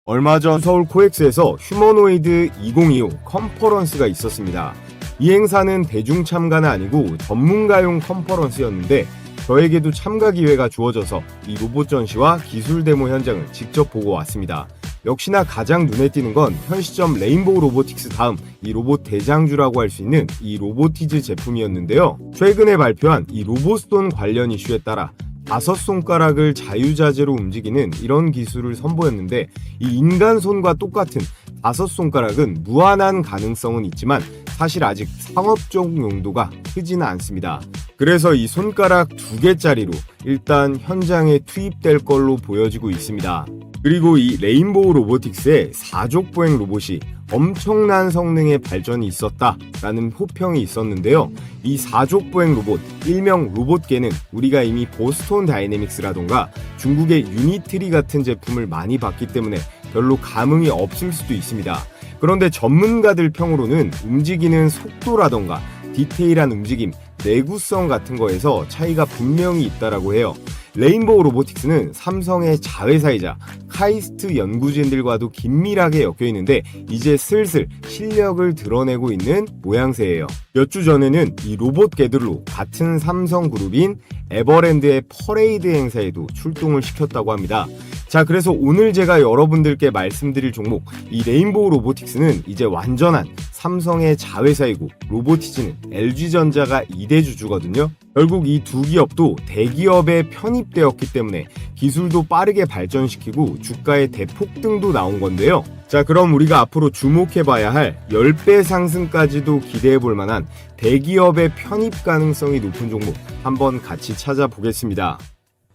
얼마 전 서울 코엑스에서 휴머노이드 2025 컨퍼런스가 있었습니다. 이 행사는 대중 참가는 아니고 전문가용 컨퍼런스였는데 저에게도 참가 기회가 주어져서 이 로봇 전시와 기술 데모 현장을 직접 보고 왔습니다. 역시나 가장 눈에 띄는 건 현 시점 레인보우 로보틱스 다음 이 로봇 대장주라고 할 수 있는 이 로보티즈 제품이었는데요. 최근에 발표한 이 로봇손 관련 이슈에 따라 5손가락을 자유자재로 움직이는 이런 기술을 선보였는데 이 인간 손과 똑같은 5손가락은 무한한 가능성은 있지만 사실 아직 상업적 용도가 크지는 않습니다. 그래서 이 손가락 2개짜리로 일단 현장에 투입될 걸로 보여지고 있습니다. 그리고 이 레인보우 로보틱스의 4족 보행 로봇이 엄청난 성능의 발전이 있었다라는 호평이 있었는데요. 이 4족 보행 로봇, 일명 로봇계는 우리가 이미 보스톤 다이내믹스라던가 중국의 유니트리 같은 제품을 많이 봤기 때문에 별로 감흥이 없을 수도 있습니다. 그런데 전문가들 평으로는 움직이는 속도라던가 디테일한 움직임, 내구성 같은 거에서 차이가 분명히 있다라고 해요. 레인보우 로보틱스는 삼성의 자회사이자 카이스트 연구진들과도 긴밀하게 엮여 있는데 이제 슬슬 실력을 드러내고 있는 모양새예요. 몇 주 전에는 이 로봇계들로 같은 삼성 그룹인 에버랜드의 퍼레이드 행사에도 출동을 시켰다고 합니다. 자, 그래서 오늘 제가 여러분들께 말씀드릴 종목, 이 레인보우 로보틱스는 이제 완전한 삼성의 자회사이고 로보티즈는 LG전자가 2대 주주거든요. 결국 이 두 기업도 대기업에 편입되었기 때문에 기술도 빠르게 발전시키고 주가의 대폭등도 나온 건데요. 자, 그럼 우리가 앞으로 주목해봐야 할 10배 상승까지도 기대해볼 만한 대기업의 편입 가능성이 높은 종목 한번 같이 찾아보겠습니다.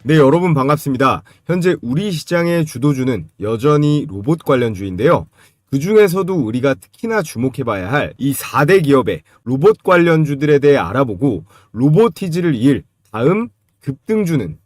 네, 여러분 반갑습니다. 현재 우리 시장의 주도주는 여전히 로봇 관련주인데요. 그 중에서도 우리가 특히나 주목해봐야 할 이 4대 기업의 로봇 관련주들에 대해 알아보고 로보티즈를 이을 다음 급등주는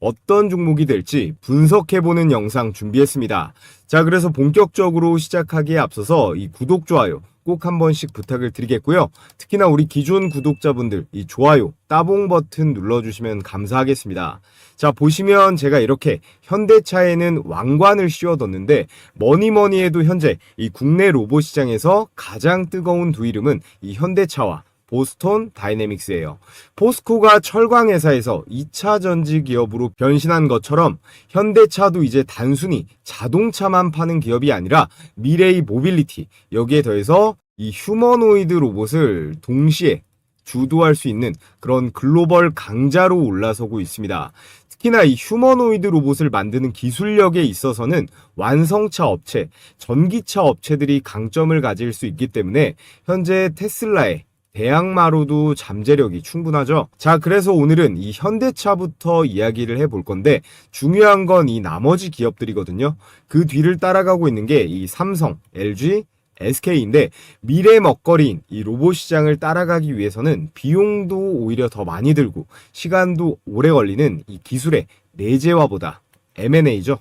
어떤 종목이 될지 분석해보는 영상 준비했습니다. 자, 그래서 본격적으로 시작하기에 앞서서 이 구독, 좋아요 꼭 한 번씩 부탁을 드리겠고요. 특히나 우리 기존 구독자분들 이 좋아요, 따봉 버튼 눌러주시면 감사하겠습니다. 자, 보시면 제가 이렇게 현대차에는 왕관을 씌워뒀는데 뭐니뭐니 해도 현재 이 국내 로봇 시장에서 가장 뜨거운 두 이름은 이 현대차와 보스톤 다이내믹스예요. 포스코가 철강 회사에서 2차 전지 기업으로 변신한 것처럼 현대차도 이제 단순히 자동차만 파는 기업이 아니라 미래의 모빌리티, 여기에 더해서 이 휴머노이드 로봇을 동시에 주도할 수 있는 그런 글로벌 강자로 올라서고 있습니다. 특히나 이 휴머노이드 로봇을 만드는 기술력에 있어서는 완성차 업체, 전기차 업체들이 강점을 가질 수 있기 때문에 현재 테슬라의 대항마로도 잠재력이 충분하죠. 자, 그래서 오늘은 이 현대차부터 이야기를 해볼 건데 중요한 건 이 나머지 기업들이거든요. 그 뒤를 따라가고 있는 게 이 삼성, LG, SK인데 미래 먹거리인 이 로봇 시장을 따라가기 위해서는 비용도 오히려 더 많이 들고 시간도 오래 걸리는 이 기술의 내재화보다 M&A죠.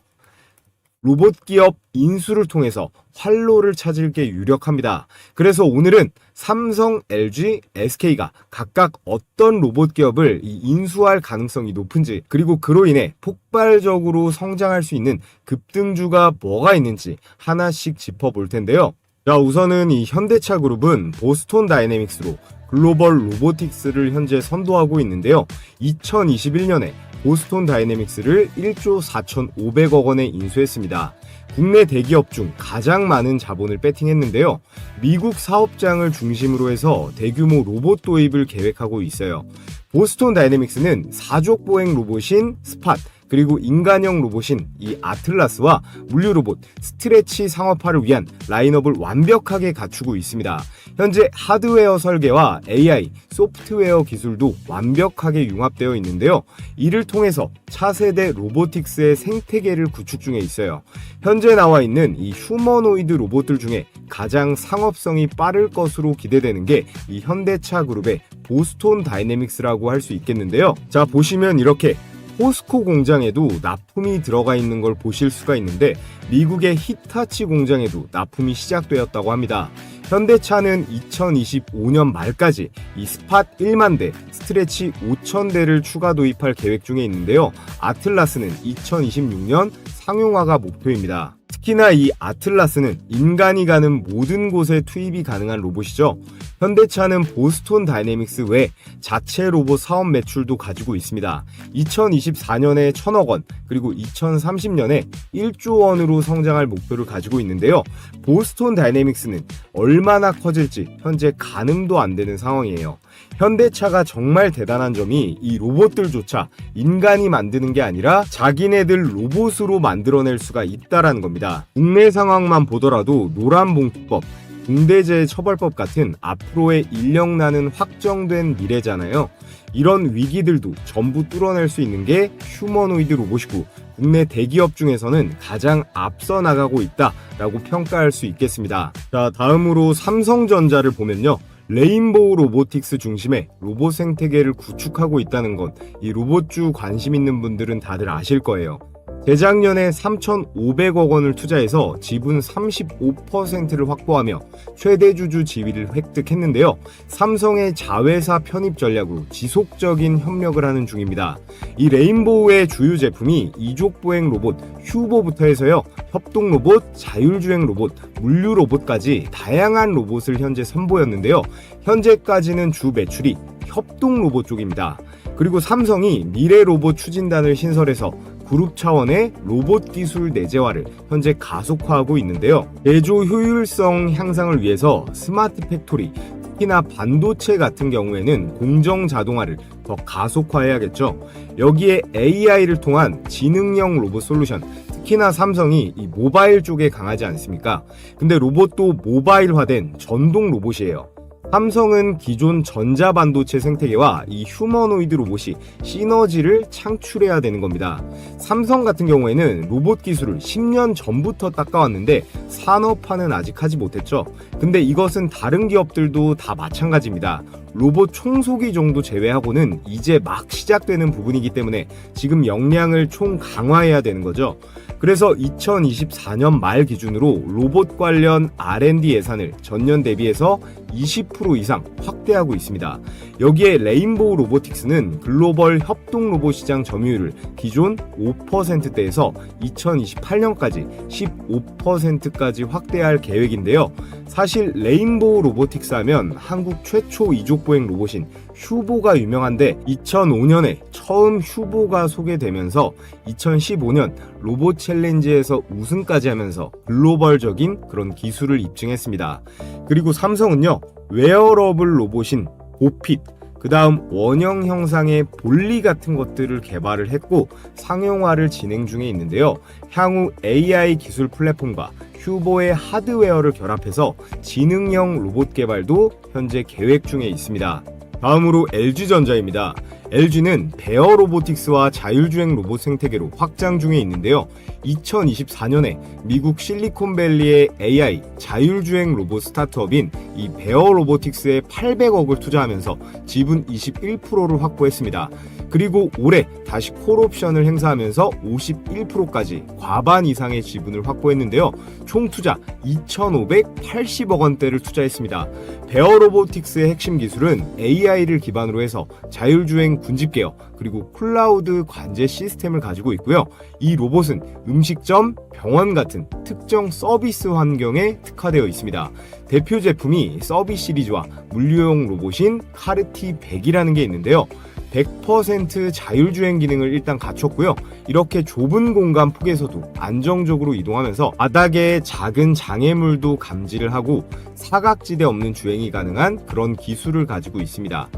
로봇 기업 인수를 통해서 활로를 찾을 게 유력합니다. 그래서 오늘은 삼성, LG, SK가 각각 어떤 로봇 기업을 인수할 가능성이 높은지, 그리고 그로 인해 폭발적으로 성장할 수 있는 급등주가 뭐가 있는지 하나씩 짚어볼 텐데요. 자, 우선은 이 현대차 그룹은 보스톤 다이내믹스로 글로벌 로보틱스를 현재 선도하고 있는데요. 2021년에 보스톤 다이내믹스를 1조 4,500억 원에 인수했습니다. 국내 대기업 중 가장 많은 자본을 배팅했는데요. 미국 사업장을 중심으로 해서 대규모 로봇 도입을 계획하고 있어요. 보스톤 다이내믹스는 4족 보행 로봇인 스팟, 그리고 인간형 로봇인 이 아틀라스와 물류 로봇 스트레치 상업화를 위한 라인업을 완벽하게 갖추고 있습니다. 현재 하드웨어 설계와 AI, 소프트웨어 기술도 완벽하게 융합되어 있는데요. 이를 통해서 차세대 로보틱스의 생태계를 구축 중에 있어요. 현재 나와 있는 이 휴머노이드 로봇들 중에 가장 상업성이 빠를 것으로 기대되는 게 이 현대차 그룹의 보스톤 다이내믹스라고 할 수 있겠는데요. 자, 보시면 이렇게 포스코 공장에도 납품이 들어가 있는 걸 보실 수가 있는데 미국의 히타치 공장에도 납품이 시작되었다고 합니다. 현대차는 2025년 말까지 이 스팟 1만 대, 스트레치 5천 대를 추가 도입할 계획 중에 있는데요. 아틀라스는 2026년 상용화가 목표입니다. 특히 특히나 이 아틀라스는 인간이 가는 모든 곳에 투입이 가능한 로봇이죠. 현대차는 보스톤 다이내믹스 외 자체 로봇 사업 매출도 가지고 있습니다. 2024년에 1,000억 원, 그리고 2030년에 1조 원으로 성장할 목표를 가지고 있는데요. 보스톤 다이내믹스는 얼마나 커질지 현재 가늠도 안 되는 상황이에요. 현대차가 정말 대단한 점이 이 로봇들조차 인간이 만드는 게 아니라 자기네들 로봇으로 만들어낼 수가 있다라는 겁니다. 국내 상황만 보더라도 노란봉투법, 중대재해처벌법 같은 앞으로의 인력난은 확정된 미래잖아요. 이런 위기들도 전부 뚫어낼 수 있는 게 휴머노이드 로봇이고 국내 대기업 중에서는 가장 앞서 나가고 있다라고 평가할 수 있겠습니다. 자, 다음으로 삼성전자를 보면요. 레인보우 로보틱스 중심의 로봇 생태계를 구축하고 있다는 것, 이 로봇주 관심 있는 분들은 다들 아실 거예요. 재작년에 3,500억 원을 투자해서 지분 35%를 확보하며 최대 주주 지위를 획득했는데요. 삼성의 자회사 편입 전략으로 지속적인 협력을 하는 중입니다. 이 레인보우의 주요 제품이 이족보행 로봇 휴보부터 해서요. 협동 로봇, 자율주행 로봇, 물류 로봇까지 다양한 로봇을 현재 선보였는데요. 현재까지는 주 매출이 협동 로봇 쪽입니다. 그리고 삼성이 미래 로봇 추진단을 신설해서 그룹 차원의 로봇 기술 내재화를 현재 가속화하고 있는데요. 제조 효율성 향상을 위해서 스마트 팩토리, 특히나 반도체 같은 경우에는 공정 자동화를 더 가속화해야겠죠. 여기에 AI를 통한 지능형 로봇 솔루션, 특히나 삼성이 이 모바일 쪽에 강하지 않습니까? 근데 로봇도 모바일화된 전동 로봇이에요. 삼성은 기존 전자반도체 생태계와 이 휴머노이드 로봇이 시너지를 창출해야 되는 겁니다. 삼성 같은 경우에는 로봇 기술을 10년 전부터 닦아왔는데 산업화는 아직 하지 못했죠. 근데 이것은 다른 기업들도 다 마찬가지입니다. 로봇 청소기 정도 제외하고는 이제 막 시작되는 부분이기 때문에 지금 역량을 총 강화해야 되는 거죠. 그래서 2024년 말 기준으로 로봇 관련 R&D 예산을 전년 대비해서 20% 이상 확대하고 있습니다. 여기에 레인보우 로보틱스는 글로벌 협동 로봇 시장 점유율을 기존 5%대에서 2028년까지 15%까지 확대할 계획인데요. 사실 레인보우 로보틱스 하면 한국 최초 이족보행 로봇인 휴보가 유명한데 2005년에 처음 휴보가 소개되면서 2015년 로봇 챌린지에서 우승까지 하면서 글로벌적인 그런 기술을 입증했습니다. 그리고 삼성은요, 웨어러블 로봇인 보핏, 그 다음 원형 형상의 볼리 같은 것들을 개발을 했고 상용화를 진행 중에 있는데요. 향후 AI 기술 플랫폼과 휴보의 하드웨어를 결합해서 지능형 로봇 개발도 현재 계획 중에 있습니다. 다음으로 LG전자입니다. LG는 베어 로보틱스와 자율주행 로봇 생태계로 확장 중에 있는데요. 2024년에 미국 실리콘밸리의 AI 자율주행 로봇 스타트업인 이 베어 로보틱스에 800억을 투자하면서 지분 21%를 확보했습니다. 그리고 올해 다시 콜옵션을 행사하면서 51%까지 과반 이상의 지분을 확보했는데요. 총 투자 2,580억 원대를 투자했습니다. 베어 로보틱스의 핵심 기술은 AI를 기반으로 해서 자율주행 군집계어 그리고 클라우드 관제 시스템을 가지고 있고요. 이 로봇은 음식점, 병원 같은 특정 서비스 환경에 특화되어 있습니다. 대표 제품이 서비스 시리즈와 물류용 로봇인 카르티 100이라는 게 있는데요. 100% 자율주행 기능을 일단 갖췄고요. 이렇게 좁은 공간 폭에서도 안정적으로 이동하면서 바닥에 작은 장애물도 감지를 하고 사각지대 없는 주행이 가능한 그런 기술을 가지고 있습니다.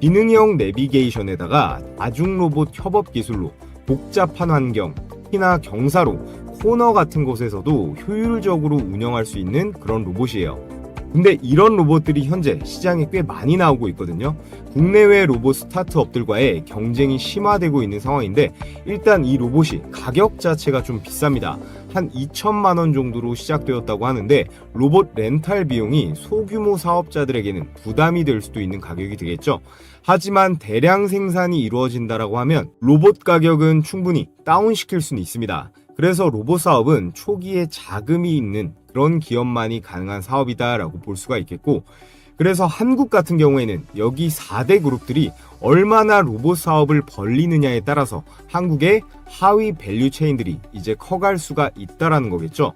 기능형 내비게이션에다가 다중 로봇 협업 기술로 복잡한 환경, 특히나 경사로, 코너 같은 곳에서도 효율적으로 운영할 수 있는 그런 로봇이에요. 근데 이런 로봇들이 현재 시장에 꽤 많이 나오고 있거든요. 국내외 로봇 스타트업들과의 경쟁이 심화되고 있는 상황인데 일단 이 로봇이 가격 자체가 좀 비쌉니다. 한 2천만 원 정도로 시작되었다고 하는데 로봇 렌탈 비용이 소규모 사업자들에게는 부담이 될 수도 있는 가격이 되겠죠. 하지만 대량 생산이 이루어진다라고 하면 로봇 가격은 충분히 다운시킬 수는 있습니다. 그래서 로봇 사업은 초기에 자금이 있는 그런 기업만이 가능한 사업이다라고 볼 수가 있겠고, 그래서 한국 같은 경우에는 여기 4대 그룹들이 얼마나 로봇 사업을 벌리느냐에 따라서 한국의 하위 밸류 체인들이 이제 커갈 수가 있다라는 거겠죠.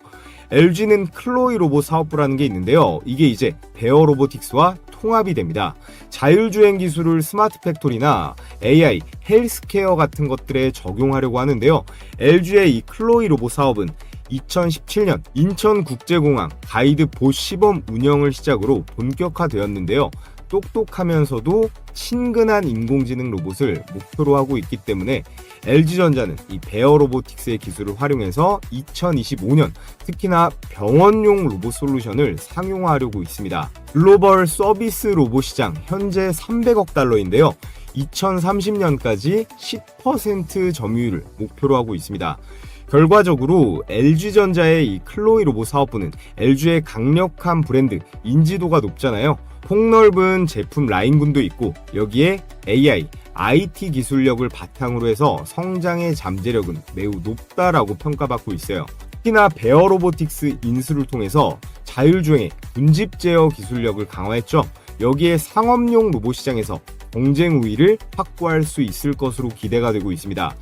LG는 클로이 로봇 사업부라는 게 있는데요. 이게 이제 베어 로보틱스와 통합이 됩니다. 자율주행 기술을 스마트 팩토리나 AI, 헬스케어 같은 것들에 적용하려고 하는데요. LG의 이 클로이 로봇 사업은 2017년 인천국제공항 가이드 봇 시범 운영을 시작으로 본격화되었는데요. 똑똑하면서도 친근한 인공지능 로봇을 목표로 하고 있기 때문에 LG전자는 이 베어 로보틱스의 기술을 활용해서 2025년 특히나 병원용 로봇 솔루션을 상용화하려고 있습니다. 글로벌 서비스 로봇 시장 현재 300억 달러인데요. 2030년까지 10% 점유율을 목표로 하고 있습니다. 결과적으로 LG전자의 이 클로이 로봇 사업부는 LG의 강력한 브랜드 인지도가 높잖아요. 폭넓은 제품 라인군도 있고 여기에 AI, IT 기술력을 바탕으로 해서 성장의 잠재력은 매우 높다라고 평가받고 있어요. 특히나 베어 로보틱스 인수를 통해서 자율주행의 분집 제어 기술력을 강화했죠. 여기에 상업용 로봇 시장에서 경쟁 우위를 확보할 수 있을 것으로 기대가 되고 있습니다.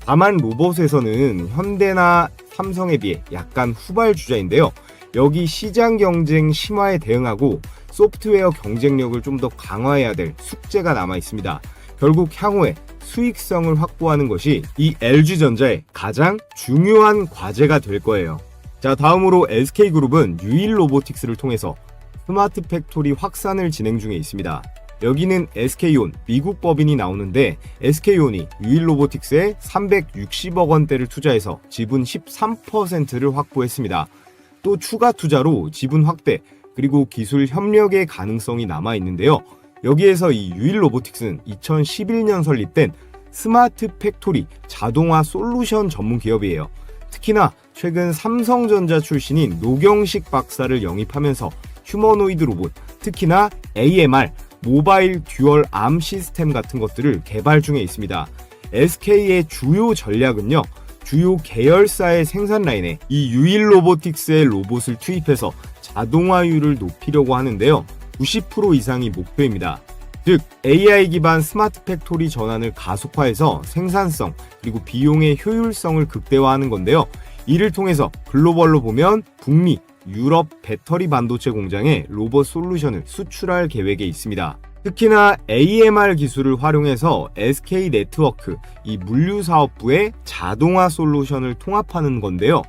다만 로봇에서는 현대나 삼성에 비해 약간 후발주자인데요. 여기 시장 경쟁 심화에 대응하고 소프트웨어 경쟁력을 좀 더 강화해야 될 숙제가 남아 있습니다. 결국 향후에 수익성을 확보하는 것이 이 LG전자의 가장 중요한 과제가 될 거예요. 자, 다음으로 SK그룹은 유일 로보틱스를 통해서 스마트 팩토리 확산을 진행 중에 있습니다. 여기는 SK온 미국 법인이 나오는데 SK온이 유일 로보틱스에 360억 원대를 투자해서 지분 13%를 확보했습니다. 또 추가 투자로 지분 확대 그리고 기술 협력의 가능성이 남아 있는데요. 여기에서 이 유일 로보틱스는 2011년 설립된 스마트 팩토리 자동화 솔루션 전문 기업이에요. 특히나 최근 삼성전자 출신인 노경식 박사를 영입하면서 휴머노이드 로봇, 특히나 AMR, 모바일 듀얼 암 시스템 같은 것들을 개발 중에 있습니다. SK의 주요 전략은요. 주요 계열사의 생산 라인에 이 유일 로보틱스의 로봇을 투입해서 자동화율을 높이려고 하는데요. 90% 이상이 목표입니다. 즉 AI 기반 스마트 팩토리 전환을 가속화해서 생산성 그리고 비용의 효율성을 극대화하는 건데요. 이를 통해서 글로벌로 보면 북미, 유럽 배터리 반도체 공장에 로봇 솔루션을 수출할 계획에 있습니다. 특히나 AMR 기술을 활용해서 SK 네트워크, 이 물류사업부의 자동화 솔루션을 통합하는 건데요.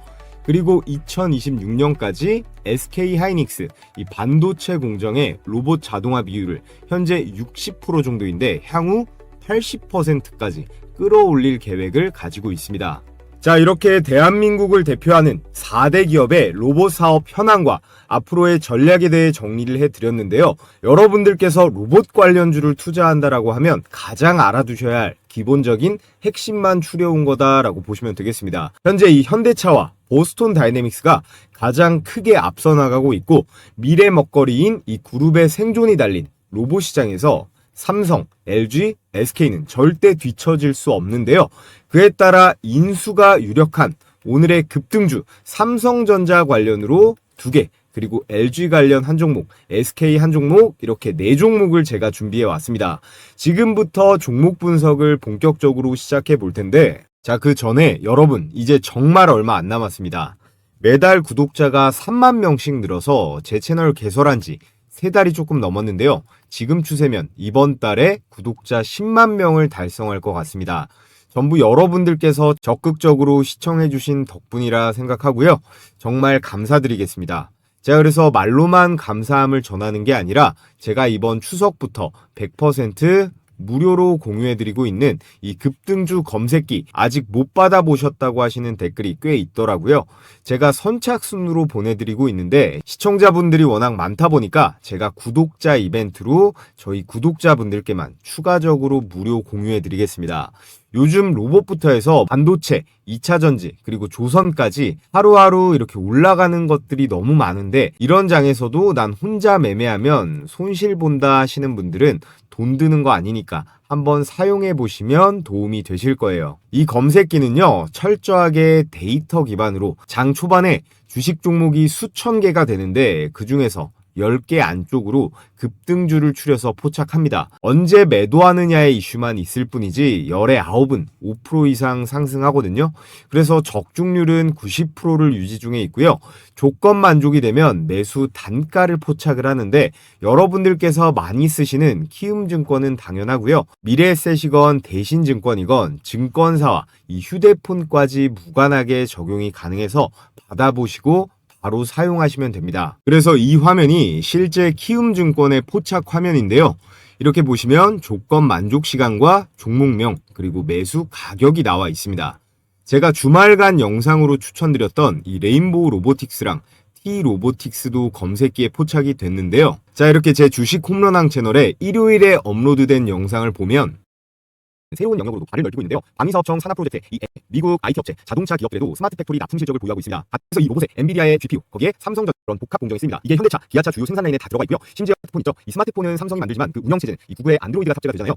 그리고 2026년까지 SK 하이닉스, 이 반도체 공정의 로봇 자동화 비율을 현재 60% 정도인데 향후 80%까지 끌어올릴 계획을 가지고 있습니다. 자, 이렇게 대한민국을 대표하는 4대 기업의 로봇 사업 현황과 앞으로의 전략에 대해 정리를 해드렸는데요. 여러분들께서 로봇 관련주를 투자한다라고 하면 가장 알아두셔야 할 기본적인 핵심만 추려온 거다라고 보시면 되겠습니다. 현재 이 현대차와 보스톤 다이내믹스가 가장 크게 앞서 나가고 있고 미래 먹거리인 이 그룹의 생존이 달린 로봇 시장에서 삼성, LG, SK는 절대 뒤처질 수 없는데요. 그에 따라 인수가 유력한 오늘의 급등주 삼성전자 관련으로 2개, 그리고 LG 관련 한 종목, SK 한 종목 이렇게 4종목을 제가 준비해 왔습니다. 지금부터 종목 분석을 본격적으로 시작해 볼 텐데 자, 그 전에 여러분 이제 정말 얼마 안 남았습니다. 매달 구독자가 3만 명씩 늘어서 제 채널 개설한 지 3달이 조금 넘었는데요. 지금 추세면 이번 달에 구독자 10만 명을 달성할 것 같습니다. 전부 여러분들께서 적극적으로 시청해주신 덕분이라 생각하고요. 정말 감사드리겠습니다. 제가 그래서 말로만 감사함을 전하는 게 아니라 제가 이번 추석부터 100% 무료로 공유해드리고 있는 이 급등주 검색기 아직 못 받아보셨다고 하시는 댓글이 꽤 있더라고요. 제가 선착순으로 보내드리고 있는데 시청자분들이 워낙 많다 보니까 제가 구독자 이벤트로 저희 구독자분들께만 추가적으로 무료 공유해드리겠습니다. 요즘 로봇부터 해서 반도체, 2차전지, 그리고 조선까지 하루하루 이렇게 올라가는 것들이 너무 많은데 이런 장에서도 난 혼자 매매하면 손실 본다 하시는 분들은 돈 드는 거 아니니까 한번 사용해 보시면 도움이 되실 거예요. 이 검색기는요, 철저하게 데이터 기반으로 장 초반에 주식 종목이 수천 개가 되는데 그 중에서 10개 안쪽으로 급등주를 추려서 포착합니다. 언제 매도하느냐의 이슈만 있을 뿐이지 열의 9은 5% 이상 상승하거든요. 그래서 적중률은 90%를 유지 중에 있고요. 조건 만족이 되면 매수 단가를 포착을 하는데 여러분들께서 많이 쓰시는 키움증권은 당연하고요. 미래에셋이건 대신증권이건 증권사와 이 휴대폰까지 무관하게 적용이 가능해서 받아보시고 바로 사용하시면 됩니다. 그래서 이 화면이 실제 키움증권의 포착 화면인데요. 이렇게 보시면 조건 만족 시간과 종목명 그리고 매수 가격이 나와 있습니다. 제가 주말간 영상으로 추천드렸던 이 레인보우 로보틱스랑 T로보틱스도 검색기에 포착이 됐는데요. 자, 이렇게 제 주식 홈런왕 채널에 일요일에 업로드된 영상을 보면 새로운 영역으로도 발을 넓히고 있는데요. 방위사업청 산하 프로젝트, 미국 IT 업체, 자동차 기업들에도 스마트 팩토리 납품 실적을 보유하고 있습니다. 그래서 이 로봇에 엔비디아의 GPU, 거기에 삼성전 그런 복합 공정이 있습니다. 이게 현대차, 기아차 주요 생산 라인에 다 들어가 있고요. 심지어 스마트폰 있죠. 이 스마트폰은 삼성이 만들지만 그 운영 체제는 이 구글의 안드로이드가 탑재가 되잖아요.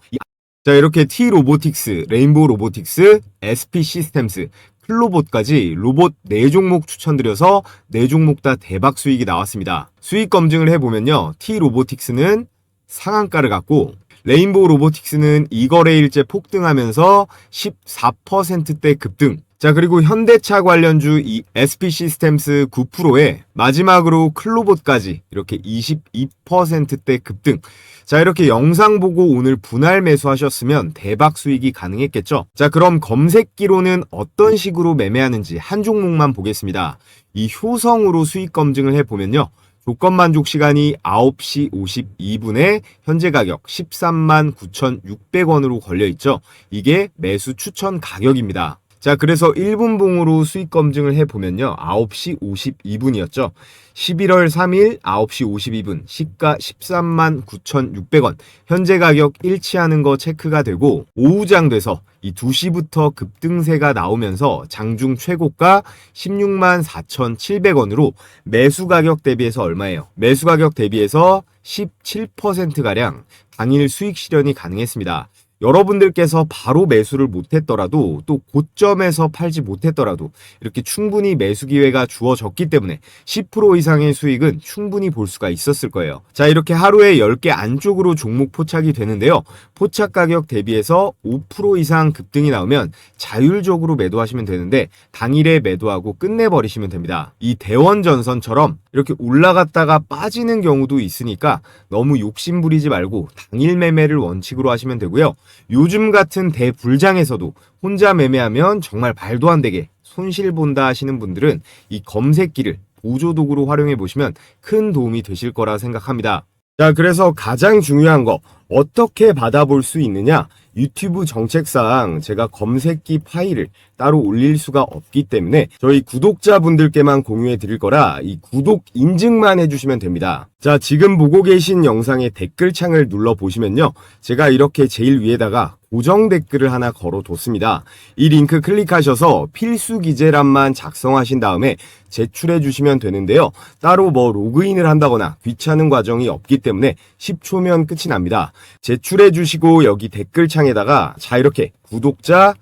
자, 이렇게 T로보틱스, 레인보우 로보틱스, SP 시스템스, 클로봇까지 로봇 4종목 추천드려서 4종목 다 대박 수익이 나왔습니다. 수익 검증을 해보면요. T로보틱스는 상한가를 갖고 레인보우 로보틱스는 이거래일째 폭등하면서 14%대 급등. 자, 그리고 현대차 관련주 이 SP 시스템스 9%에 마지막으로 클로봇까지 이렇게 22%대 급등. 자, 이렇게 영상 보고 오늘 분할 매수하셨으면 대박 수익이 가능했겠죠. 자, 그럼 검색기로는 어떤 식으로 매매하는지 한 종목만 보겠습니다. 이 효성으로 수익 검증을 해보면요. 조건 만족 시간이 9시 52분에 현재 가격 13만 9,600원으로 걸려있죠. 이게 매수 추천 가격입니다. 자, 그래서 1분 봉으로 수익 검증을 해보면요. 9시 52분이었죠. 11월 3일 9시 52분 시가 13만 9,600원 현재 가격 일치하는 거 체크가 되고 오후장 돼서 이 2시부터 급등세가 나오면서 장중 최고가 16만 4,700원으로 매수 가격 대비해서 얼마예요? 매수 가격 대비해서 17%가량 당일 수익 실현이 가능했습니다. 여러분들께서 바로 매수를 못했더라도 또 고점에서 팔지 못했더라도 이렇게 충분히 매수 기회가 주어졌기 때문에 10% 이상의 수익은 충분히 볼 수가 있었을 거예요. 자, 이렇게 하루에 10개 안쪽으로 종목 포착이 되는데요. 포착 가격 대비해서 5% 이상 급등이 나오면 자율적으로 매도하시면 되는데 당일에 매도하고 끝내버리시면 됩니다. 이 대원전선처럼 이렇게 올라갔다가 빠지는 경우도 있으니까 너무 욕심 부리지 말고 당일 매매를 원칙으로 하시면 되고요. 요즘 같은 대불장에서도 혼자 매매하면 정말 말도 안 되게 손실 본다 하시는 분들은 이 검색기를 보조도구로 활용해 보시면 큰 도움이 되실 거라 생각합니다. 자, 그래서 가장 중요한 거 어떻게 받아볼 수 있느냐? 유튜브 정책상 제가 검색기 파일을 따로 올릴 수가 없기 때문에 저희 구독자분들께만 공유해 드릴 거라 이 구독 인증만 해주시면 됩니다. 자, 지금 보고 계신 영상의 댓글창을 눌러보시면요. 제가 이렇게 제일 위에다가 고정 댓글을 하나 걸어뒀습니다. 이 링크 클릭하셔서 필수 기재란만 작성하신 다음에 제출해 주시면 되는데요. 따로 뭐 로그인을 한다거나 귀찮은 과정이 없기 때문에 10초면 끝이 납니다. 제출해 주시고 여기 댓글창에다가 자, 이렇게 구독자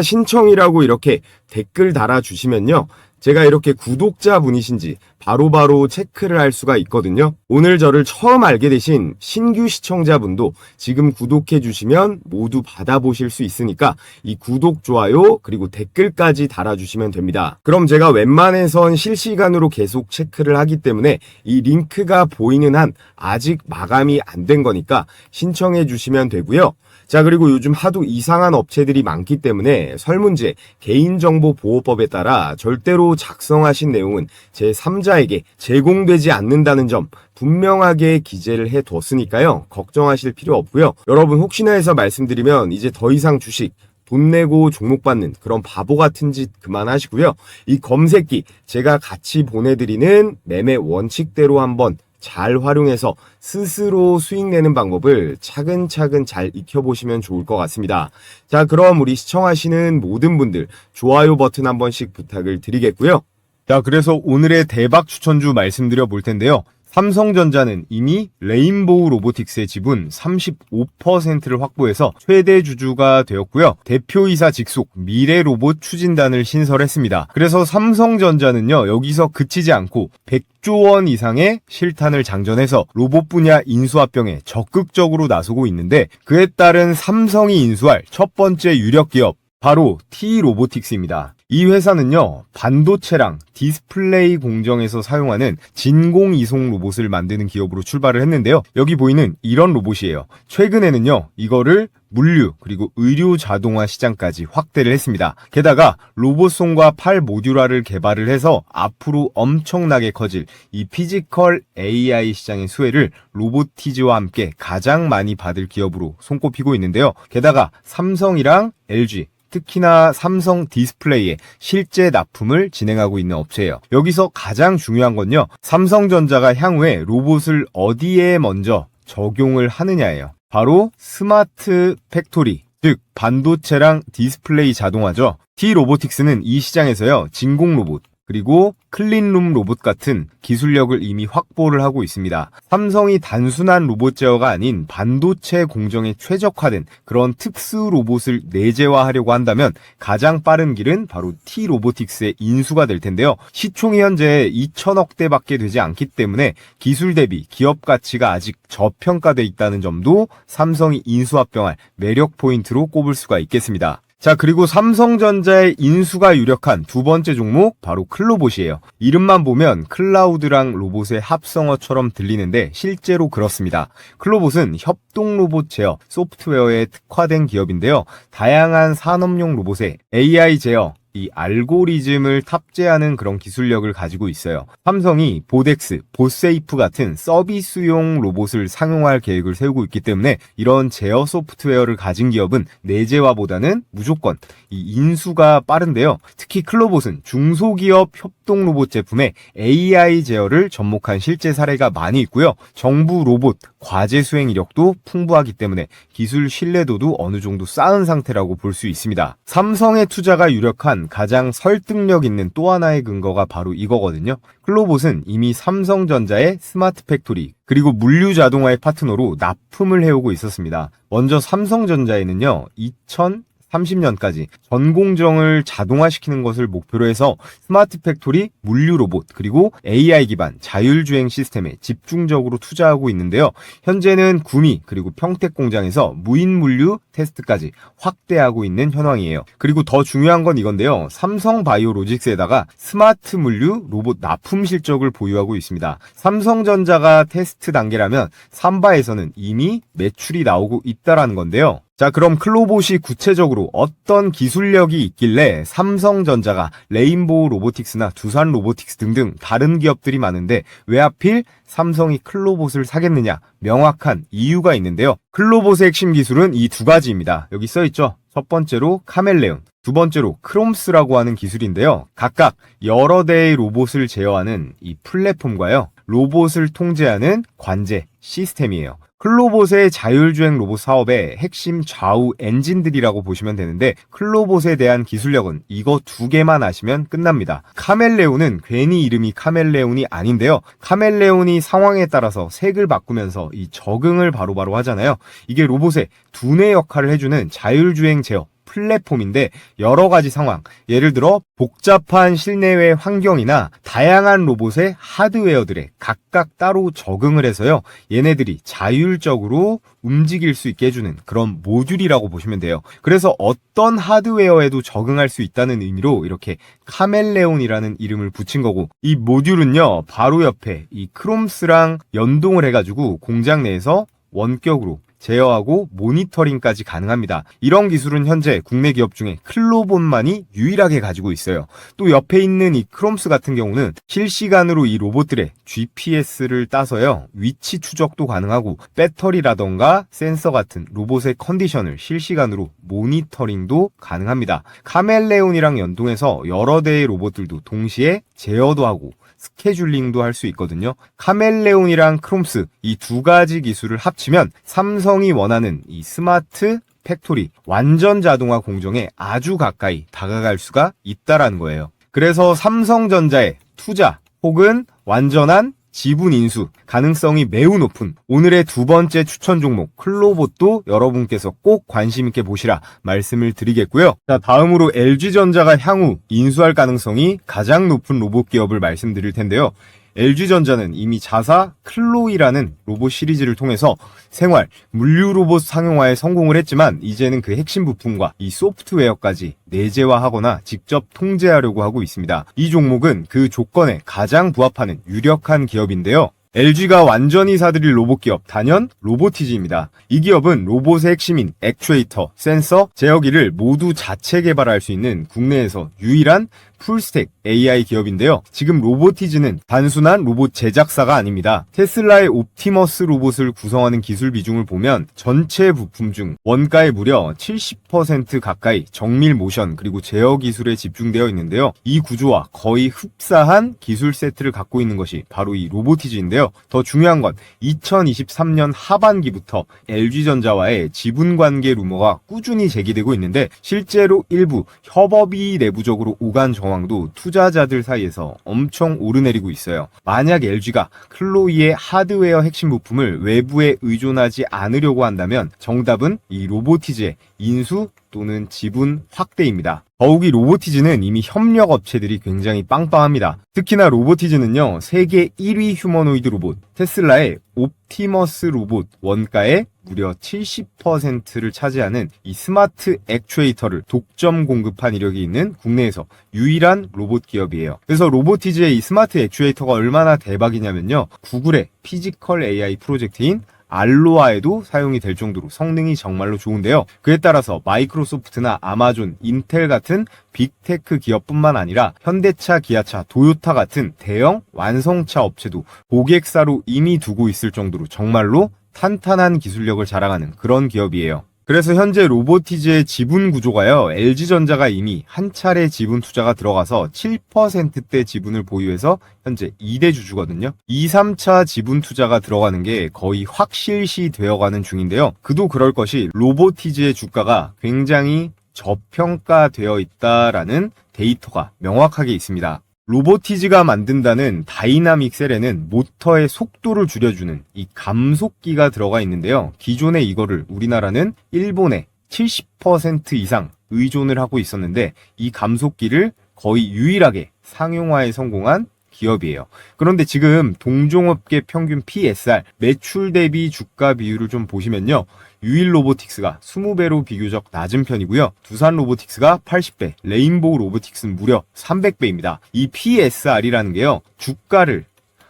신청이라고 이렇게 댓글 달아주시면요. 제가 이렇게 구독자분이신지 바로바로 체크를 할 수가 있거든요. 오늘 저를 처음 알게 되신 신규 시청자분도 지금 구독해 주시면 모두 받아보실 수 있으니까 이 구독, 좋아요, 그리고 댓글까지 달아주시면 됩니다. 그럼 제가 웬만해선 실시간으로 계속 체크를 하기 때문에 이 링크가 보이는 한 아직 마감이 안 된 거니까 신청해 주시면 되고요. 자, 그리고 요즘 하도 이상한 업체들이 많기 때문에 설문지에 개인정보보호법에 따라 절대로 작성하신 내용은 제3자에게 제공되지 않는다는 점 분명하게 기재를 해두었으니까요. 걱정하실 필요 없고요. 여러분 혹시나 해서 말씀드리면 이제 더 이상 주식 돈 내고 종목 받는 그런 바보 같은 짓 그만하시고요. 이 검색기 제가 같이 보내드리는 매매 원칙대로 한번 잘 활용해서 스스로 수익 내는 방법을 차근차근 잘 익혀보시면 좋을 것 같습니다. 자, 그럼 우리 시청하시는 모든 분들 좋아요 버튼 한 번씩 부탁을 드리겠고요. 자, 그래서 오늘의 대박 추천주 말씀드려 볼 텐데요. 삼성전자는 이미 레인보우 로보틱스의 지분 35%를 확보해서 최대 주주가 되었고요. 대표이사 직속 미래로봇 추진단을 신설했습니다. 그래서 삼성전자는요, 여기서 그치지 않고 100조 원 이상의 실탄을 장전해서 로봇 분야 인수합병에 적극적으로 나서고 있는데, 그에 따른 삼성이 인수할 첫 번째 유력 기업, 바로 T-로보틱스입니다. 이 회사는요, 반도체랑 디스플레이 공정에서 사용하는 진공 이송 로봇을 만드는 기업으로 출발을 했는데요. 여기 보이는 이런 로봇이에요. 최근에는요, 이거를 물류 그리고 의료 자동화 시장까지 확대를 했습니다. 게다가 로봇손과 팔 모듈화를 개발을 해서 앞으로 엄청나게 커질 이 피지컬 AI 시장의 수혜를 로보티즈와 함께 가장 많이 받을 기업으로 손꼽히고 있는데요. 게다가 삼성이랑 LG, 특히나 삼성 디스플레이에 실제 납품을 진행하고 있는 업체예요. 여기서 가장 중요한 건요, 삼성전자가 향후에 로봇을 어디에 먼저 적용을 하느냐예요. 바로 스마트 팩토리, 즉 반도체랑 디스플레이 자동화죠. T-로보틱스는 이 시장에서요, 진공 로봇 그리고 클린룸 로봇 같은 기술력을 이미 확보를 하고 있습니다. 삼성이 단순한 로봇 제어가 아닌 반도체 공정에 최적화된 그런 특수 로봇을 내재화하려고 한다면 가장 빠른 길은 바로 T-로보틱스의 인수가 될 텐데요. 시총이 현재 2천억대밖에 되지 않기 때문에 기술 대비 기업 가치가 아직 저평가돼 있다는 점도 삼성이 인수합병할 매력 포인트로 꼽을 수가 있겠습니다. 자, 그리고 삼성전자의 인수가 유력한 두 번째 종목, 바로 클로봇이에요. 이름만 보면 클라우드랑 로봇의 합성어처럼 들리는데 실제로 그렇습니다. 클로봇은 협동 로봇 제어, 소프트웨어에 특화된 기업인데요. 다양한 산업용 로봇에 AI 제어, 이 알고리즘을 탑재하는 그런 기술력을 가지고 있어요. 삼성이 보덱스, 보세이프 같은 서비스용 로봇을 상용화할 계획을 세우고 있기 때문에 이런 제어 소프트웨어를 가진 기업은 내재화보다는 무조건 이 인수가 빠른데요. 특히 클로봇은 중소기업 협동 로봇 제품에 AI 제어를 접목한 실제 사례가 많이 있고요. 정부 로봇 과제 수행 이력도 풍부하기 때문에 기술 신뢰도도 어느 정도 쌓은 상태라고 볼 수 있습니다. 삼성의 투자가 유력한 가장 설득력 있는 또 하나의 근거가 바로 이거거든요. 클로봇은 이미 삼성전자의 스마트 팩토리 그리고 물류 자동화의 파트너로 납품을 해오고 있었습니다. 먼저 삼성전자에는요, 2030년까지 전 공정을 자동화시키는 것을 목표로 해서 스마트 팩토리, 물류 로봇, 그리고 AI 기반 자율주행 시스템에 집중적으로 투자하고 있는데요. 현재는 구미 그리고 평택 공장에서 무인 물류 테스트까지 확대하고 있는 현황이에요. 그리고 더 중요한 건 이건데요. 삼성 바이오로직스에다가 스마트 물류 로봇 납품 실적을 보유하고 있습니다. 삼성전자가 테스트 단계라면 삼바에서는 이미 매출이 나오고 있다라는 건데요. 자, 그럼 클로봇이 구체적으로 어떤 기술력이 있길래 삼성전자가 레인보우 로보틱스나 두산 로보틱스 등등 다른 기업들이 많은데 왜 하필 삼성이 클로봇을 사겠느냐? 명확한 이유가 있는데요. 클로봇의 핵심 기술은 이 두 가지입니다. 여기 써있죠? 첫 번째로 카멜레온, 두 번째로 크롬스라고 하는 기술인데요. 각각 여러 대의 로봇을 제어하는 이 플랫폼과요, 로봇을 통제하는 관제 시스템이에요. 클로봇의 자율주행 로봇 사업의 핵심 좌우 엔진들이라고 보시면 되는데, 클로봇에 대한 기술력은 이거 두 개만 아시면 끝납니다. 카멜레온은 괜히 이름이 카멜레온이 아닌데요. 카멜레온이 상황에 따라서 색을 바꾸면서 이 적응을 바로바로 하잖아요. 이게 로봇의 두뇌 역할을 해주는 자율주행 제어 플랫폼인데, 여러 가지 상황, 예를 들어 복잡한 실내외 환경이나 다양한 로봇의 하드웨어들에 각각 따로 적응을 해서요, 얘네들이 자율적으로 움직일 수 있게 해주는 그런 모듈이라고 보시면 돼요. 그래서 어떤 하드웨어에도 적응할 수 있다는 의미로 이렇게 카멜레온이라는 이름을 붙인 거고, 이 모듈은요, 바로 옆에 이 크롬스랑 연동을 해가지고 공장 내에서 원격으로 제어하고 모니터링까지 가능합니다. 이런 기술은 현재 국내 기업 중에 클로봇만이 유일하게 가지고 있어요. 또 옆에 있는 이 크롬스 같은 경우는 실시간으로 이 로봇들의 GPS를 따서요, 위치 추적도 가능하고 배터리라던가 센서 같은 로봇의 컨디션을 실시간으로 모니터링도 가능합니다. 카멜레온이랑 연동해서 여러 대의 로봇들도 동시에 제어도 하고 스케줄링도 할 수 있거든요. 카멜레온이랑 크롬스, 이 두 가지 기술을 합치면 삼성이 원하는 이 스마트 팩토리, 완전 자동화 공정에 아주 가까이 다가갈 수가 있다라는 거예요. 그래서 삼성전자의 투자 혹은 완전한 지분 인수 가능성이 매우 높은 오늘의 두 번째 추천 종목 클로봇도 여러분께서 꼭 관심 있게 보시라 말씀을 드리겠고요. 자, 다음으로 LG전자가 향후 인수할 가능성이 가장 높은 로봇 기업을 말씀드릴 텐데요. LG전자는 이미 자사 클로이라는 로봇 시리즈를 통해서 생활, 물류 로봇 상용화에 성공을 했지만 이제는 그 핵심 부품과 이 소프트웨어까지 내재화하거나 직접 통제하려고 하고 있습니다. 이 종목은 그 조건에 가장 부합하는 유력한 기업인데요. LG가 완전히 사들일 로봇 기업 단연 로보티지입니다. 이 기업은 로봇의 핵심인 액추에이터, 센서, 제어기를 모두 자체 개발할 수 있는 국내에서 유일한 풀스택 AI 기업인데요. 지금 로보티즈는 단순한 로봇 제작사가 아닙니다. 테슬라의 옵티머스 로봇을 구성하는 기술 비중을 보면 전체 부품 중 원가의 무려 70% 가까이 정밀 모션 그리고 제어 기술에 집중되어 있는데요. 이 구조와 거의 흡사한 기술 세트를 갖고 있는 것이 바로 이 로보티즈인데요. 더 중요한 건 2023년 하반기부터 LG전자와의 지분 관계 루머가 꾸준히 제기되고 있는데 실제로 일부 협업이 내부적으로 오간 정황도 투자자들 사이에서 엄청 오르내리고 있어요. 만약 LG가 클로이의 하드웨어 핵심 부품을 외부에 의존하지 않으려고 한다면 정답은 이 로보티즈의 인수 또는 지분 확대입니다. 더욱이 로보티즈는 이미 협력 업체들이 굉장히 빵빵합니다. 특히나 로보티즈는요, 세계 1위 휴머노이드 로봇 테슬라의 옵티머스 로봇 원가의 무려 70%를 차지하는 이 스마트 액추에이터를 독점 공급한 이력이 있는 국내에서 유일한 로봇 기업이에요. 그래서 로보티즈의 이 스마트 액추에이터가 얼마나 대박이냐면요, 구글의 피지컬 AI 프로젝트인 알로아에도 사용이 될 정도로 성능이 정말로 좋은데요. 그에 따라서 마이크로소프트나 아마존, 인텔 같은 빅테크 기업뿐만 아니라 현대차, 기아차, 도요타 같은 대형 완성차 업체도 고객사로 이미 두고 있을 정도로 정말로 탄탄한 기술력을 자랑하는 그런 기업이에요. 그래서 현재 로보티즈의 지분 구조가요, LG전자가 이미 한 차례 지분 투자가 들어가서 7%대 지분을 보유해서 현재 2대 주주거든요. 2, 3차 지분 투자가 들어가는 게 거의 확실시 되어가는 중인데요. 그도 그럴 것이 로보티즈의 주가가 굉장히 저평가되어 있다라는 데이터가 명확하게 있습니다. 로보티즈가 만든다는 다이나믹 셀에는 모터의 속도를 줄여주는 이 감속기가 들어가 있는데요. 기존에 이거를 우리나라는 일본에 70% 이상 의존을 하고 있었는데 이 감속기를 거의 유일하게 상용화에 성공한 기업이에요. 그런데 지금 동종업계 평균 PSR, 매출 대비 주가 비율을 좀 보시면요. 유일 로보틱스가 20배로 비교적 낮은 편이고요. 두산 로보틱스가 80배, 레인보우 로보틱스는 무려 300배입니다. 이 PSR이라는 게요, 주가를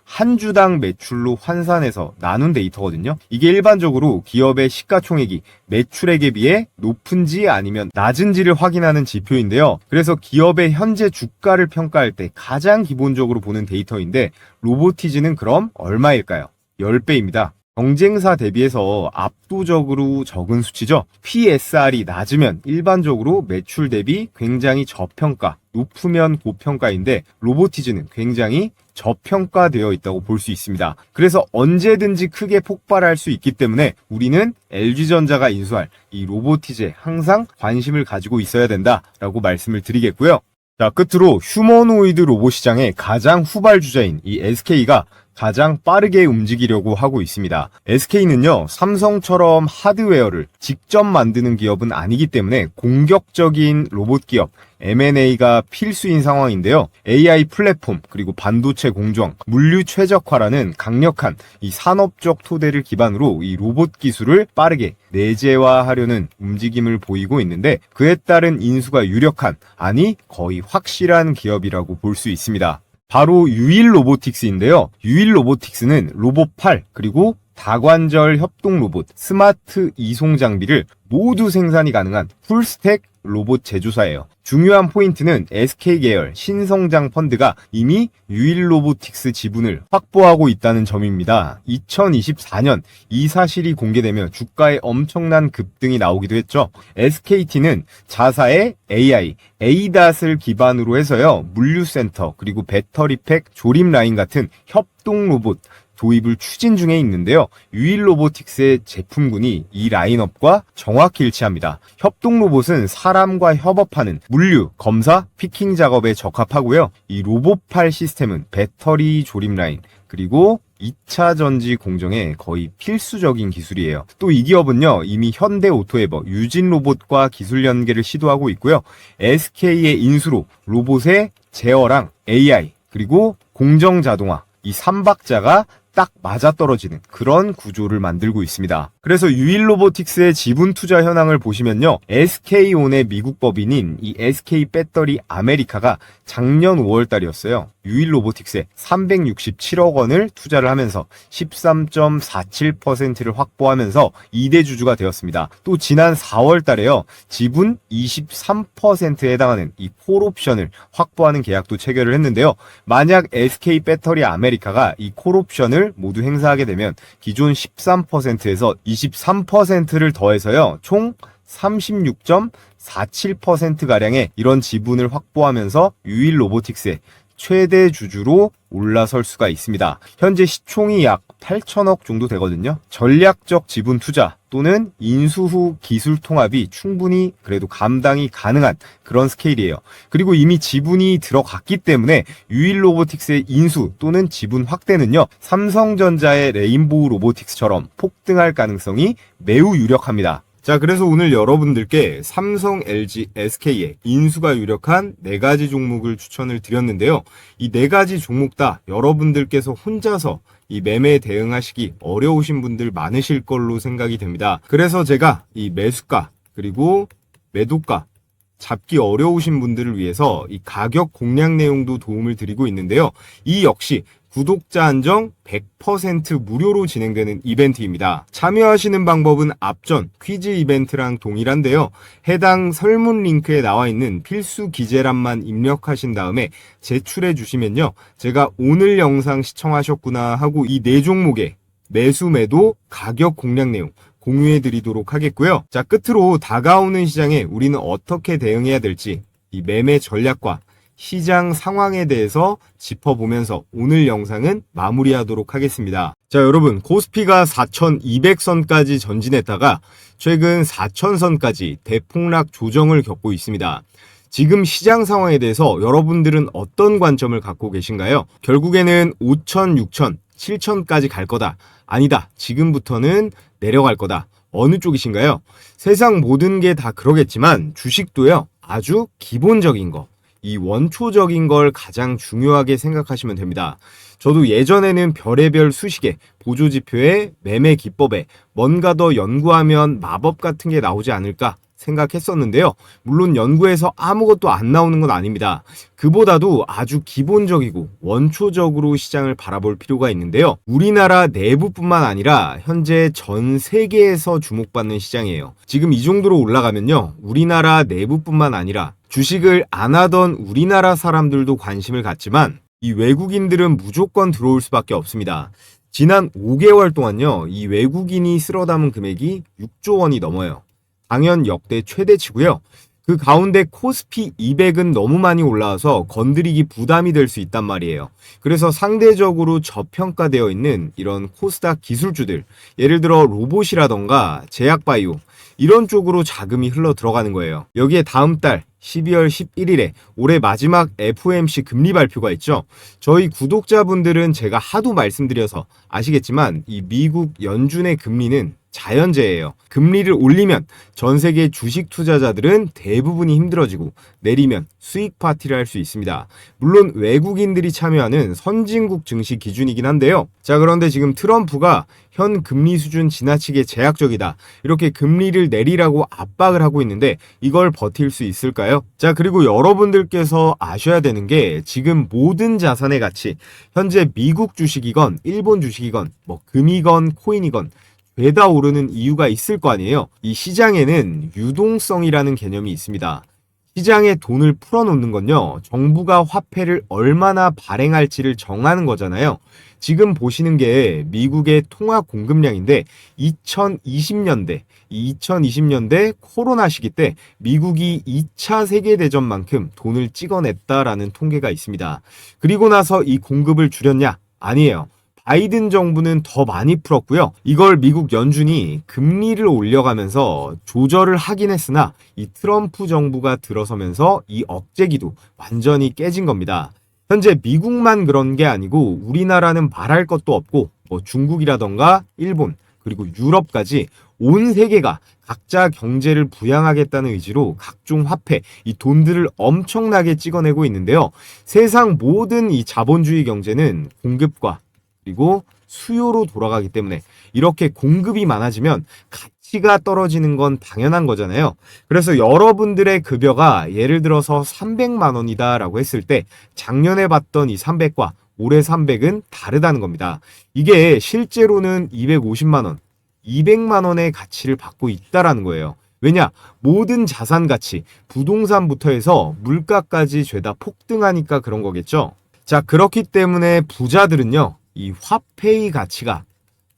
한 주당 매출로 환산해서 나눈 데이터거든요. 이게 일반적으로 기업의 시가총액이 매출액에 비해 높은지 아니면 낮은지를 확인하는 지표인데요. 그래서 기업의 현재 주가를 평가할 때 가장 기본적으로 보는 데이터인데 로보티즈는 그럼 얼마일까요? 10배입니다. 경쟁사 대비해서 압도적으로 적은 수치죠. PSR이 낮으면 일반적으로 매출 대비 굉장히 저평가, 높으면 고평가인데 로보티즈는 굉장히 저평가되어 있다고 볼 수 있습니다. 그래서 언제든지 크게 폭발할 수 있기 때문에 우리는 LG전자가 인수할 이 로보티즈에 항상 관심을 가지고 있어야 된다라고 말씀을 드리겠고요. 자, 끝으로 휴머노이드 로봇 시장의 가장 후발주자인 이 SK가 가장 빠르게 움직이려고 하고 있습니다. SK는요, 삼성처럼 하드웨어를 직접 만드는 기업은 아니기 때문에 공격적인 로봇 기업, M&A가 필수인 상황인데요. AI 플랫폼, 그리고 반도체 공정, 물류 최적화라는 강력한 이 산업적 토대를 기반으로 이 로봇 기술을 빠르게 내재화하려는 움직임을 보이고 있는데 그에 따른 인수가 유력한, 아니 거의 확실한 기업이라고 볼 수 있습니다. 바로 유일 로보틱스인데요. 유일 로보틱스는 로봇8 그리고 다관절 협동 로봇, 스마트 이송 장비를 모두 생산이 가능한 풀스택 로봇 제조사예요. 중요한 포인트는 SK 계열 신성장 펀드가 이미 유일 로보틱스 지분을 확보하고 있다는 점입니다. 2024년 이 사실이 공개되며 주가에 엄청난 급등이 나오기도 했죠. SKT는 자사의 AI, ADAS을 기반으로 해서요, 물류센터 그리고 배터리팩 조립 라인 같은 협동 로봇, 도입을 추진 중에 있는데요. 유일로보틱스의 제품군이 이 라인업과 정확히 일치합니다. 협동 로봇은 사람과 협업하는 물류, 검사, 피킹 작업에 적합하고요. 이 로봇팔 시스템은 배터리 조립 라인, 그리고 2차 전지 공정에 거의 필수적인 기술이에요. 또 이 기업은요, 이미 현대 오토에버, 유진 로봇과 기술 연계를 시도하고 있고요. SK의 인수로 로봇의 제어랑 AI, 그리고 공정 자동화, 이 3박자가 딱 맞아떨어지는 그런 구조를 만들고 있습니다. 그래서 유일로보틱스의 지분 투자 현황을 보시면요. SK온의 미국 법인인 이 SK 배터리 아메리카가 작년 5월 달이었어요. 유일로보틱스에 367억 원을 투자를 하면서 13.47%를 확보하면서 2대 주주가 되었습니다. 또 지난 4월 달에요. 지분 23%에 해당하는 이 콜옵션을 확보하는 계약도 체결을 했는데요. 만약 SK 배터리 아메리카가 이 콜옵션을 모두 행사하게 되면 기존 13%에서 23%를 더해서요. 총 36.47%가량의 이런 지분을 확보하면서 유일로보틱스의 최대 주주로 올라설 수가 있습니다. 현재 시총이 약 8천억 정도 되거든요. 전략적 지분 투자 또는 인수 후 기술 통합이 충분히 그래도 감당이 가능한 그런 스케일이에요. 그리고 이미 지분이 들어갔기 때문에 유일로보틱스의 인수 또는 지분 확대는요. 삼성전자의 레인보우 로보틱스처럼 폭등할 가능성이 매우 유력합니다. 자, 그래서 오늘 여러분들께 삼성, LG, SK의 인수가 유력한 4가지 종목을 추천을 드렸는데요. 이 4가지 종목 다 여러분들께서 혼자서 이 매매에 대응하시기 어려우신 분들 많으실 걸로 생각이 됩니다. 그래서 제가 이 매수가 그리고 매도가 잡기 어려우신 분들을 위해서 이 가격 공략 내용도 도움을 드리고 있는데요. 이 역시 구독자 한정 100% 무료로 진행되는 이벤트입니다. 참여하시는 방법은 앞전 퀴즈 이벤트랑 동일한데요. 해당 설문 링크에 나와 있는 필수 기재란만 입력하신 다음에 제출해 주시면요. 제가 오늘 영상 시청하셨구나 하고 이 4종목의 매수 매도 가격 공략 내용 공유해 드리도록 하겠고요. 자, 끝으로 다가오는 시장에 우리는 어떻게 대응해야 될지 이 매매 전략과 시장 상황에 대해서 짚어보면서 오늘 영상은 마무리하도록 하겠습니다. 자, 여러분, 코스피가 4,200선까지 전진했다가 최근 4,000선까지 대폭락 조정을 겪고 있습니다. 지금 시장 상황에 대해서 여러분들은 어떤 관점을 갖고 계신가요? 결국에는 5,000, 6,000, 7,000까지 갈 거다. 아니다. 지금부터는 내려갈 거다. 어느 쪽이신가요? 세상 모든 게 다 그러겠지만 주식도요. 아주 기본적인 거. 이 원초적인 걸 가장 중요하게 생각하시면 됩니다. 저도 예전에는 별의별 수식에 보조지표에 매매 기법에 뭔가 더 연구하면 마법 같은 게 나오지 않을까 생각했었는데요. 물론 연구에서 아무것도 안 나오는 건 아닙니다. 그보다도 아주 기본적이고 원초적으로 시장을 바라볼 필요가 있는데요. 우리나라 내부뿐만 아니라 현재 전 세계에서 주목받는 시장이에요. 지금 이 정도로 올라가면요. 우리나라 내부뿐만 아니라 주식을 안 하던 우리나라 사람들도 관심을 갖지만 이 외국인들은 무조건 들어올 수밖에 없습니다. 지난 5개월 동안요. 이 외국인이 쓸어 담은 금액이 6조 원이 넘어요. 당연 역대 최대치고요. 그 가운데 코스피 200은 너무 많이 올라와서 건드리기 부담이 될 수 있단 말이에요. 그래서 상대적으로 저평가되어 있는 이런 코스닥 기술주들, 예를 들어 로봇이라던가 제약바이오 이런 쪽으로 자금이 흘러 들어가는 거예요. 여기에 다음 달 12월 11일에 올해 마지막 FOMC 금리 발표가 있죠. 저희 구독자분들은 제가 하도 말씀드려서 아시겠지만 이 미국 연준의 금리는 자연재해예요. 금리를 올리면 전 세계 주식 투자자들은 대부분이 힘들어지고 내리면 수익 파티를 할 수 있습니다. 물론 외국인들이 참여하는 선진국 증시 기준이긴 한데요. 자, 그런데 지금 트럼프가 현 금리 수준 지나치게 제약적이다. 이렇게 금리를 내리라고 압박을 하고 있는데 이걸 버틸 수 있을까요? 자, 그리고 여러분들께서 아셔야 되는 게 지금 모든 자산의 가치, 현재 미국 주식이건 일본 주식이건 뭐 금이건 코인이건 죄다 오르는 이유가 있을 거 아니에요. 이 시장에는 유동성이라는 개념이 있습니다. 시장에 돈을 풀어놓는 건요. 정부가 화폐를 얼마나 발행할지를 정하는 거잖아요. 지금 보시는 게 미국의 통화 공급량인데 2020년대 코로나 시기 때 미국이 2차 세계대전만큼 돈을 찍어냈다라는 통계가 있습니다. 그리고 나서 이 공급을 줄였냐? 아니에요. 바이든 정부는 더 많이 풀었고요. 이걸 미국 연준이 금리를 올려가면서 조절을 하긴 했으나 이 트럼프 정부가 들어서면서 이 억제기도 완전히 깨진 겁니다. 현재 미국만 그런 게 아니고 우리나라는 말할 것도 없고 뭐 중국이라던가 일본 그리고 유럽까지 온 세계가 각자 경제를 부양하겠다는 의지로 각종 화폐, 이 돈들을 엄청나게 찍어내고 있는데요. 세상 모든 이 자본주의 경제는 공급과 그리고 수요로 돌아가기 때문에 이렇게 공급이 많아지면 가치가 떨어지는 건 당연한 거잖아요. 그래서 여러분들의 급여가 예를 들어서 300만 원이다라고 했을 때 작년에 받던 이 300과 올해 300은 다르다는 겁니다. 이게 실제로는 250만 원, 200만 원의 가치를 받고 있다라는 거예요. 왜냐? 모든 자산 가치, 부동산부터 해서 물가까지 죄다 폭등하니까 그런 거겠죠. 자, 그렇기 때문에 부자들은요, 이 화폐의 가치가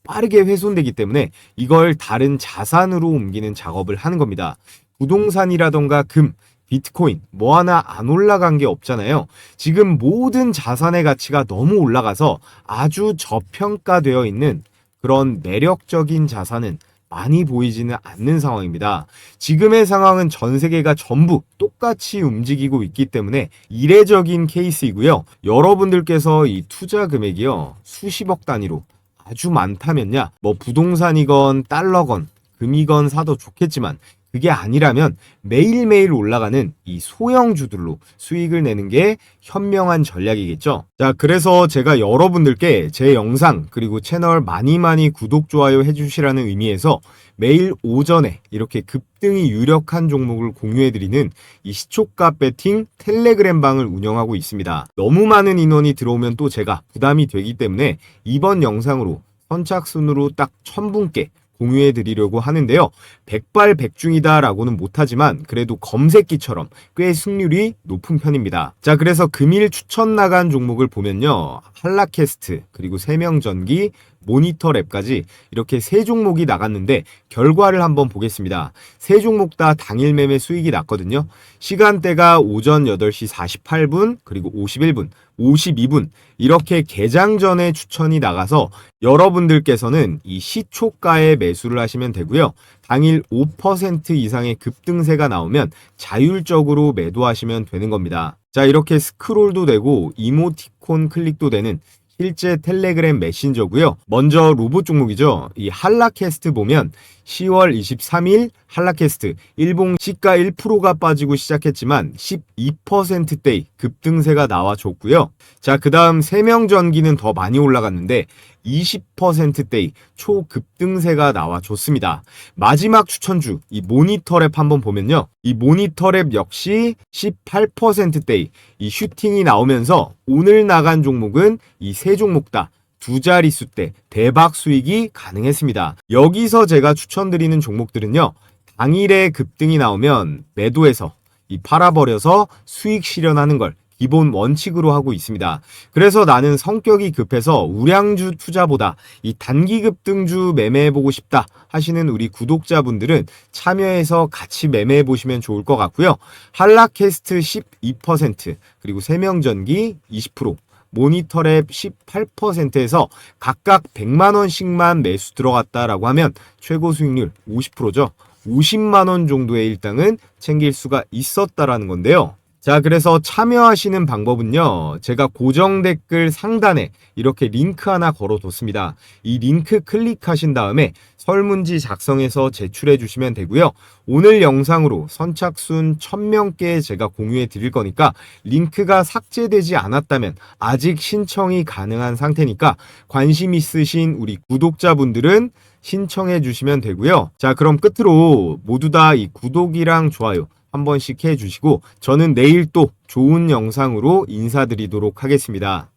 빠르게 훼손되기 때문에 이걸 다른 자산으로 옮기는 작업을 하는 겁니다. 부동산이라던가 금, 비트코인 뭐 하나 안 올라간 게 없잖아요. 지금 모든 자산의 가치가 너무 올라가서 아주 저평가되어 있는 그런 매력적인 자산은 많이 보이지는 않는 상황입니다. 지금의 상황은 전 세계가 전부 똑같이 움직이고 있기 때문에 이례적인 케이스이고요. 여러분들께서 이 투자 금액이요, 수십억 단위로 아주 많다면야 뭐 부동산이건 달러건 금이건 사도 좋겠지만 그게 아니라면 매일매일 올라가는 이 소형주들로 수익을 내는 게 현명한 전략이겠죠. 자, 그래서 제가 여러분들께 제 영상 그리고 채널 많이 구독, 좋아요 해주시라는 의미에서 매일 오전에 이렇게 급등이 유력한 종목을 공유해드리는 이 시초가 배팅 텔레그램 방을 운영하고 있습니다. 너무 많은 인원이 들어오면 또 제가 부담이 되기 때문에 이번 영상으로 선착순으로 딱 1000분께 공유해 드리려고 하는데요. 백발백중이다 라고는 못하지만 그래도 검색기처럼 꽤 승률이 높은 편입니다. 자, 그래서 금일 추천 나간 종목을 보면요, 한라캐스트 그리고 세명전기, 모니터랩까지 이렇게 세 종목이 나갔는데 결과를 한번 보겠습니다. 세 종목 다 당일 매매 수익이 났거든요. 시간대가 오전 8시 48분 그리고 51분 52분 이렇게 개장 전에 추천이 나가서 여러분들께서는 이 시초가에 매수를 하시면 되고요. 당일 5% 이상의 급등세가 나오면 자율적으로 매도하시면 되는 겁니다. 자, 이렇게 스크롤도 되고 이모티콘 클릭도 되는 실제 텔레그램 메신저고요. 먼저 로봇 종목이죠. 이 한라캐스트 보면 10월 23일 한라캐스트 일봉 시가 1%가 빠지고 시작했지만 12%대의 급등세가 나와줬고요. 자, 그 다음 세명전기는 더 많이 올라갔는데 20%대의 초급등세가 나와줬습니다. 마지막 추천주 이 모니터랩 한번 보면요, 이 모니터랩 역시 18%대의 이 슈팅이 나오면서 오늘 나간 종목은 이 세 종목 다 두 자릿수대 대박 수익이 가능했습니다. 여기서 제가 추천드리는 종목들은요, 당일에 급등이 나오면 매도해서 이 팔아버려서 수익 실현하는 걸 기본 원칙으로 하고 있습니다. 그래서 나는 성격이 급해서 우량주 투자보다 이 단기 급등주 매매해보고 싶다 하시는 우리 구독자분들은 참여해서 같이 매매해보시면 좋을 것 같고요. 한라캐스트 12% 그리고 세명전기 20%, 모니터랩 18%에서 각각 100만원씩만 매수 들어갔다라고 하면 최고 수익률 50%죠. 50만원 정도의 일당은 챙길 수가 있었다라는 건데요. 자, 그래서 참여하시는 방법은요, 제가 고정 댓글 상단에 이렇게 링크 하나 걸어뒀습니다. 이 링크 클릭하신 다음에 설문지 작성해서 제출해 주시면 되고요. 오늘 영상으로 선착순 1000명께 제가 공유해 드릴 거니까 링크가 삭제되지 않았다면 아직 신청이 가능한 상태니까 관심 있으신 우리 구독자분들은 신청해 주시면 되고요. 자, 그럼 끝으로 모두 다 이 구독이랑 좋아요 한 번씩 해주시고 저는 내일 또 좋은 영상으로 인사드리도록 하겠습니다.